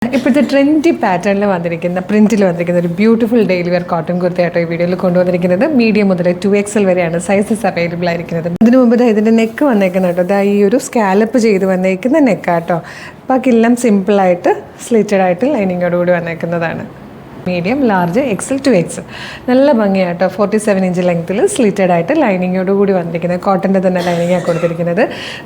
ഇപ്പോഴത്തെ ട്രെൻഡി പാറ്റേണിൽ വന്നിരിക്കുന്ന പ്രിന്റിൽ വന്നിരിക്കുന്ന ഒരു ബ്യൂട്ടിഫുൾ ഡെയിലി വെയർ കോട്ടൺ കുർത്തയായിട്ടോ ഈ വീഡിയോയിൽ കൊണ്ടുവന്നിരിക്കുന്നത്. മീഡിയം മുതൽ 2XL വരെയാണ് സൈസസ് അവൈലബിൾ ആയിരിക്കുന്നത്. ഇതിനു മുമ്പ് ഇതിൻ്റെ നെക്ക് വന്നേക്കുന്ന കേട്ടോ, ഈ ഒരു സ്കാലപ്പ് ചെയ്ത് വന്നേക്കുന്ന നെക്കാട്ടോ. ബാക്കിയെല്ലാം സിമ്പിളായിട്ട് സ്ലിറ്റഡ് ആയിട്ട് ലൈനിങ്ങോടുകൂടി വന്നേക്കുന്നതാണ്. Medium, large, XL to XL നല്ല ഭംഗിയായിട്ടോ. 47 ഇഞ്ച് ലെങ്ത്തിൽ സ്ലിറ്റഡ് ആയിട്ട് ലൈനിങ്ങോടുകൂടി വന്നിരിക്കുന്നത്. കോട്ടൻ്റെ തന്നെ ലൈനിങ്ങാണ് കൊടുത്തിരിക്കുന്നത്.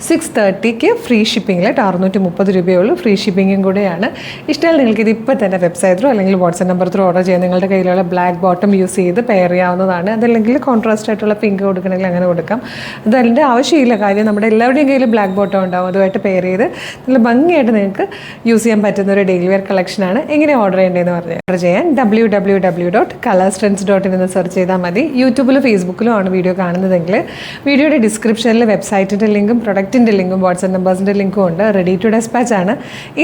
630 ഫ്രീ ഷിപ്പിങ്ങിൽ 630 രൂപയുള്ളൂ. ഫ്രീ ഷിപ്പിങ്ങും കൂടെയാണ്. ഇഷ്ടമായാലും നിങ്ങൾക്ക് ഇത് ഇപ്പോൾ തന്നെ വെബ്സൈറ്റ് ത്രൂ അല്ലെങ്കിൽ വാട്സ്ആപ്പ് നമ്പർ ത്രൂ ഓർഡർ ചെയ്യാൻ നിങ്ങളുടെ കയ്യിലുള്ള ബ്ലാക്ക് ബോട്ടം യൂസ് ചെയ്ത് പെയർ ചെയ്യാവുന്നതാണ്. അതല്ലെങ്കിൽ കോൺട്രാസ്റ്റ് ആയിട്ടുള്ള പിങ്ക് കൊടുക്കണമെങ്കിൽ അങ്ങനെ കൊടുക്കാം. അത് അതിൻ്റെ ആവശ്യമില്ല. കാര്യം നമ്മുടെ എല്ലാവരുടെയും കയ്യിൽ ബ്ലാക്ക് ബോട്ടം ഉണ്ടാവും. അതുമായിട്ട് പെയർ ചെയ്ത് നല്ല ഭംഗിയായിട്ട് നിങ്ങൾക്ക് യൂസ് ചെയ്യാൻ പറ്റുന്ന ഒരു ഡെയിലി വെയർ കളക്ഷനാണ്. എങ്ങനെ ഓർഡർ ചെയ്യേണ്ടതെന്ന് പറഞ്ഞാൽ ഓർഡർ ചെയ്യാൻ www.colorstrends.in എന്ന് സെർച്ച് ചെയ്താൽ മതി. യൂട്യൂബിലും ഫേസ്ബുക്കിലും ആണ് വീഡിയോ കാണുന്നതെങ്കിൽ വീഡിയോയുടെ ഡിസ്ക്രിപ്ഷനിൽ വെബ്സൈറ്റിൻ്റെ ലിങ്കും പ്രൊഡക്റ്റിൻ്റെ ലിങ്കും വാട്സ്ആപ്പ് നമ്പേഴ്സിൻ്റെ ലിങ്കും ഉണ്ട്. റെഡി ടു ഡെസ്പാച്ച് ആണ്.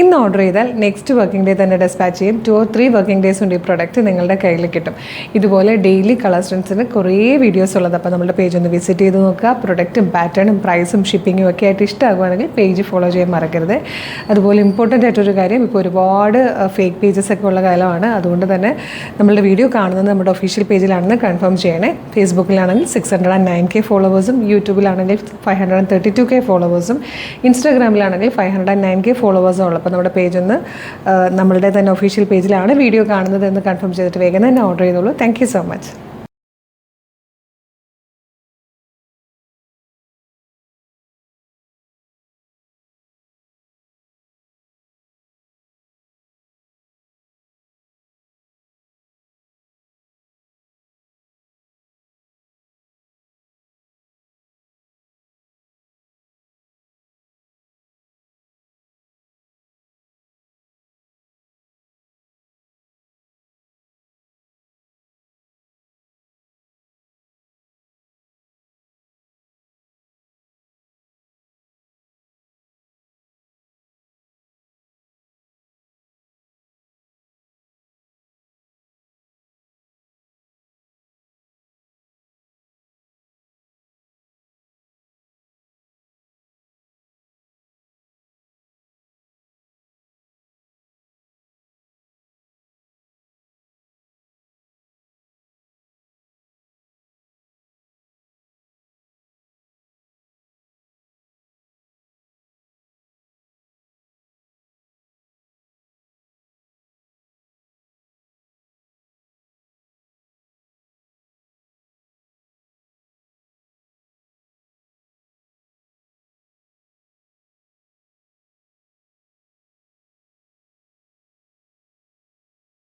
ഇന്ന് ഓർഡർ ചെയ്താൽ നെക്സ്റ്റ് വർക്കിംഗ് ഡേ തന്നെ ഡെസ്പാച്ച് ചെയ്യും. 2 or 3 വർക്കിംഗ് ഡേയ്സ് കൊണ്ട് ഈ പ്രൊഡക്റ്റ് നിങ്ങളുടെ കയ്യിൽ കിട്ടും. ഇതുപോലെ ഡെയിലി കളർ സ്ട്രെൻസിന് കുറേ വീഡിയോസ് ഉള്ളത്. അപ്പോൾ നമ്മുടെ പേജ് ഒന്ന് വിസിറ്റ് ചെയ്ത് നോക്കുക. പ്രൊഡക്റ്റും പാറ്റേണും പ്രൈസും ഷിപ്പിങ്ങും ഒക്കെ ആയിട്ട് ഇഷ്ടമാകുകയാണെങ്കിൽ പേജ് ഫോളോ ചെയ്യാൻ മറക്കരുത്. അതുപോലെ ഇമ്പോർട്ടൻ്റ് ആയിട്ടൊരു കാര്യം, ഇപ്പോൾ ഒരുപാട് ഫേക്ക് പേജസ് ഒക്കെ ഉള്ള കാലമാണ്. അതുകൊണ്ട് തന്നെ നമ്മളുടെ വീഡിയോ കാണുന്നത് നമ്മുടെ ഒഫീഷ്യൽ പേജിലാണെന്ന് കൺഫേം ചെയ്യണേ. ഫേസ്ബുക്കിലാണെങ്കിൽ 609K ഫോളോവേഴ്സും, യൂട്യൂബിലാണെങ്കിൽ 532K ഫോളോവേഴ്സും, ഇൻസ്റ്റാഗ്രാമിലാണെങ്കിൽ 509K ഫോളോവേഴ്സും ഉള്ളൂ. അപ്പോൾ നമ്മുടെ പേജ് ഒന്ന് നമ്മളുടെ തന്നെ ഒഫീഷ്യൽ പേജിലാണ് വീഡിയോ കാണുന്നത് എന്ന് കൺഫേം ചെയ്തിട്ട് വേഗം തന്നെ ഓർഡർ ചെയ്തോളൂ. Thank you so much.